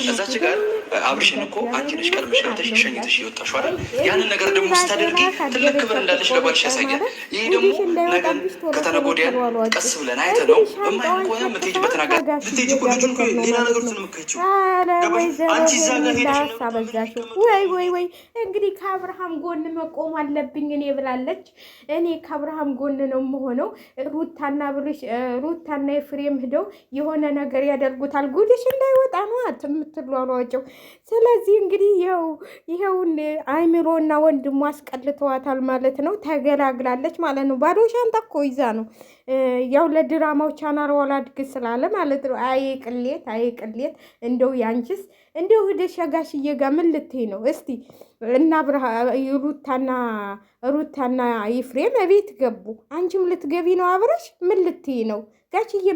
እዛች ጋር አብርሽን እኮ አንቺ ነሽ ቀድመሽ ገብተሽ ሸኝተሽ የወጣሽው አይደል? ያንን ነገር ደግሞ ስታደርጊ ትልቅ ክብር እንዳለሽ ለባልሽ ያሳያል። ይህ ደግሞ ነገን ከተነገ ወዲያ ቀስ ብለን አይተነው እማይሆን ከሆነ የምትሄጂበትን አጋ ልትሄጂ እኮ ልጁን እኮ ሌላ ነገር ውስጥ ነው የምትከቺው። አንቺ እዛ ጋር ሄደሽ ወይ እንግዲህ ከአብርሃም ጎን መቆም አለብኝ እኔ ብላለች። እኔ ከአብርሃም ጎን ነው የምሆነው። ሩታና ኤፍሬም ሄደው የሆነ ነገር ያደርጉታል። ጉድሽ እንዳይወጣ ነው የምትሏሏጨው። ስለዚህ እንግዲህ ይኸውን አይምሮና ወንድሟ አስቀልተዋታል ማለት ነው። ተገላግላለች ማለት ነው። ባዶ ሻንጣ እኮ ይዛ ነው ያው ለድራማው ቻናል ወላድግ ስላለ ማለት ነው። አይ ቅሌት እንደው ያንቺስ እንደው ሄደሽ ጋሽዬ ጋር ምን ልትይ ነው? እስቲ እና ሩታና ኤፍሬም ቤት ገቡ። አንቺም ልትገቢ ነው አብረሽ? ምን ልትይ ነው? ጋሽዬ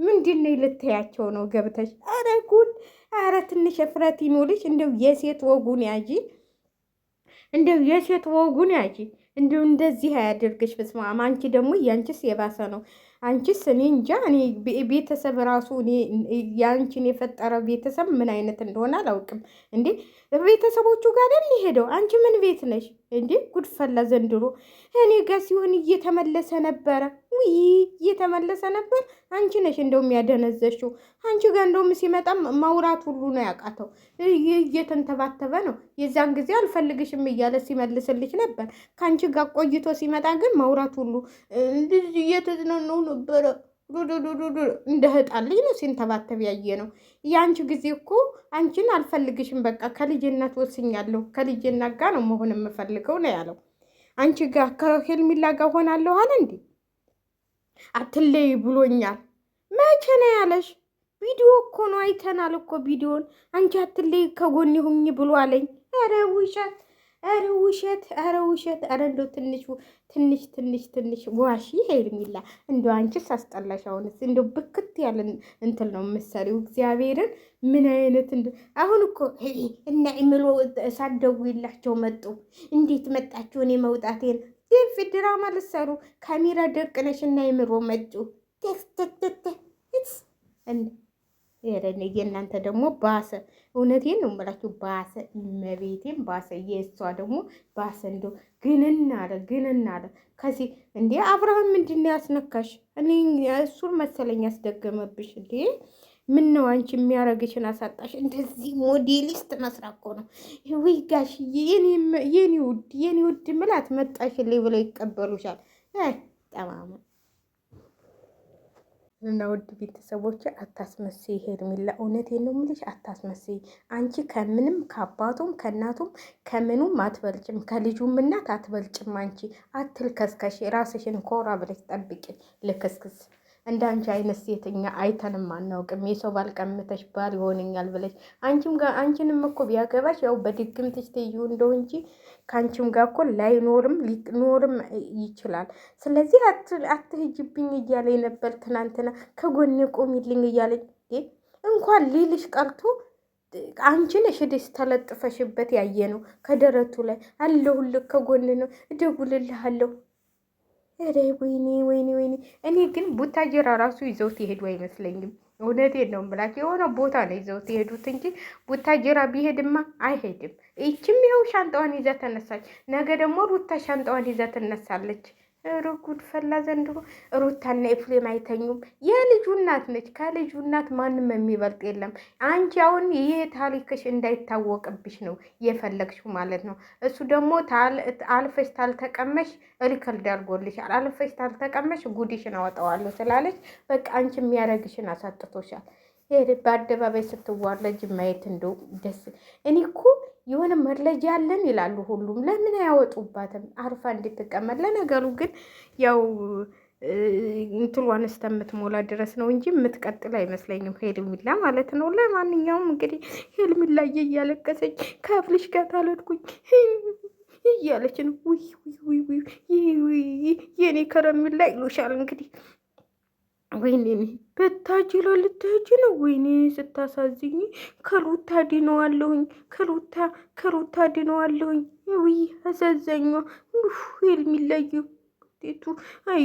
ምንድን ነው ልትያቸው ነው ገብተሽ? አረ ጉድ! አረ ትንሽ እፍረት ይኑርሽ። እንደው የሴት ወጉን ያጂ፣ እንደው የሴት ወጉን ያጂ። እንደው እንደዚህ አያደርግሽ። በስመ አብ! አንቺ ደግሞ ያንቺስ የባሰ ነው። አንቺስ እኔ እንጃ። እኔ ቤተሰብ ራሱ እኔ ያንቺን የፈጠረ ቤተሰብ ምን አይነት እንደሆነ አላውቅም። እንዴ ቤተሰቦቹ ጋር ሄደው አንቺ ምን ቤት ነሽ እንዴ? ጉድፈላ ዘንድሮ እኔ ጋር ሲሆን እየተመለሰ ነበረ። ውይ እየተመለሰ ነበር። አንቺ ነሽ እንደውም ያደነዘሽው። አንቺ ጋር እንደውም ሲመጣም ማውራት ሁሉ ነው ያቃተው። እየተንተባተበ ነው። የዛን ጊዜ አልፈልግሽም እያለ ሲመልስልሽ ነበር። ከአንቺ ጋር ቆይቶ ሲመጣ ግን ማውራት ሁሉ እየተዝናኑ ነበረ። እንደ ህጣልኝ ነው ሲንተባተብ ያየ ነው። የአንቺ ጊዜ እኮ አንቺን አልፈልግሽም፣ በቃ ከልጅነት ወስኛለሁ፣ ከልጅነት ጋር ነው መሆን የምፈልገው ነው ያለው። አንቺ ጋር ከሄርሜላ ጋር ሆናለሁ አለ እንዴ? አትለይ ብሎኛል። መቼ ነው ያለሽ? ቪዲዮ እኮ ነው አይተናል እኮ ቪዲዮን። አንቺ አትለይ ከጎኔ ሁኝ ብሎ አለኝ። ኧረ ውሸት! ኧረ ውሸት! ኧረ ውሸት! ኧረ እንደው ትንሽ ዋሺ ሄርሜላ። እንደው አንቺስ አስጠላሽ። አሁንስ እንደው ብክት ያለ እንትን ነው የምትሰሪው። እግዚአብሔርን ምን አይነት አሁን እኮ እና ኢምሎ ሳትደውይላቸው መጡ። እንዴት መጣችሁ? እኔ መውጣቴን ፊልፍ ድራማ ልትሰሩ ካሜራ ደቅነሽ እና ኢምሮ መጡ። የረኔ የእናንተ ደግሞ ባሰ። እውነቴን ነው የምላችሁ ባሰ። መቤቴን ባሰ። የእሷ ደግሞ ባሰ። እንደው ግንና አለ ከዚህ እንዴ አብርሃም ምንድን ነው ያስነካሽ? እኔ እሱን መሰለኝ ያስደገመብሽ እንዴ። ምን ነው አንቺ የሚያረግሽን አሳጣሽ? እንደዚህ ሞዴሊስት መስራት እኮ ነው። ወይ ጋሽ የኔ ውድ ምላት መጣሽልኝ ብለው ይቀበሉሻል። ጠማማ እና ውድ ቤተሰቦች አታስመስይ ሄርሜላ፣ እውነቴን ነው የምልሽ አታስመስይ። አንቺ ከምንም ከአባቱም ከእናቱም ከምኑም አትበልጭም፣ ከልጁም እናት አትበልጭም። አንቺ አትልከስከሽ፣ ራስሽን ኮራ ብለሽ ጠብቂ። ልክስክስ እንደ አንቺ አይነት ሴተኛ አይተንም አናውቅም። የሰው ባል ቀምተሽ ባል ይሆነኛል ብለሽ አንቺንም እኮ ቢያገባሽ ያው በድግምትሽ ትይዩ እንደው እንጂ ከአንቺም ጋር እኮ ላይኖርም ሊኖርም ይችላል። ስለዚህ አትሂጂብኝ እያለ ነበር ትናንትና። ከጎኔ ቆሚልኝ እያለኝ እንኳን ሊልሽ ቀርቶ አንቺ ነሽ ሄደሽ ተለጥፈሽበት ያየ ነው። ከደረቱ ላይ አለሁልህ ከጎን ነው እደውልልሃለሁ። ኧረ ወይኔ! እኔ ግን ቡታጅራ ራሱ ይዘውት ይሄዱ አይመስለኝም። እውነቴን ነው የምላቸው። የሆነ ቦታ ነው ይዘውት ይሄዱት እንጂ ቡታጅራ ቢሄድማ አይሄድም። ይችም ይኸው ሻንጣዋን ይዛ ተነሳች። ነገ ደግሞ ሩታ ሻንጣዋን ይዛ ትነሳለች። ጉድ ፈላ ዘንድሮ። ሩታና ኤፍሬም አይተኙም። የልጁ እናት ነች። ከልጁ እናት ማንም የሚበልጥ የለም። አንቺ አሁን ይሄ ታሪክሽ እንዳይታወቅብሽ ነው የፈለግሽው ማለት ነው። እሱ ደግሞ አልፈሽ ታልተቀመሽ ሪከርድ አድርጎልሻል። አልፈሽ ታልተቀመሽ ጉዲሽን አወጣዋለሁ ስላለች በቃ አንቺ የሚያደርግሽን አሳጥቶሻል። በአደባባይ ስትዋረጅ ማየት እንደው ደስ እኔ እኮ የሆነ መረጃ አለን ይላሉ ሁሉም። ለምን አያወጡባትም አርፋ እንድትቀመጥ? ለነገሩ ግን ያው እንትሏን እስከምትሞላ ድረስ ነው እንጂ የምትቀጥል አይመስለኝም ሄርሜላ ማለት ነው። ለማንኛውም እንግዲህ ሄርሜላ እያለቀሰች ከአፍልሽ ጋር ታለድኩኝ እያለች ነው። የኔ ከረሜላ ይሉሻል እንግዲህ። ወይኔ በታጅላ ልትሄጂ ነው? ወይኔ ስታሳዝኝ። ከሩታ ድነዋለሁኝ፣ ከሩታ ድነዋለሁኝ። ውይ አሳዘኛ ሄርሜላዬ ቱ አይ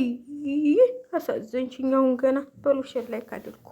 አሳዘንሽኝ። አሁን ገና በሉሽን ላይ ካድርኩ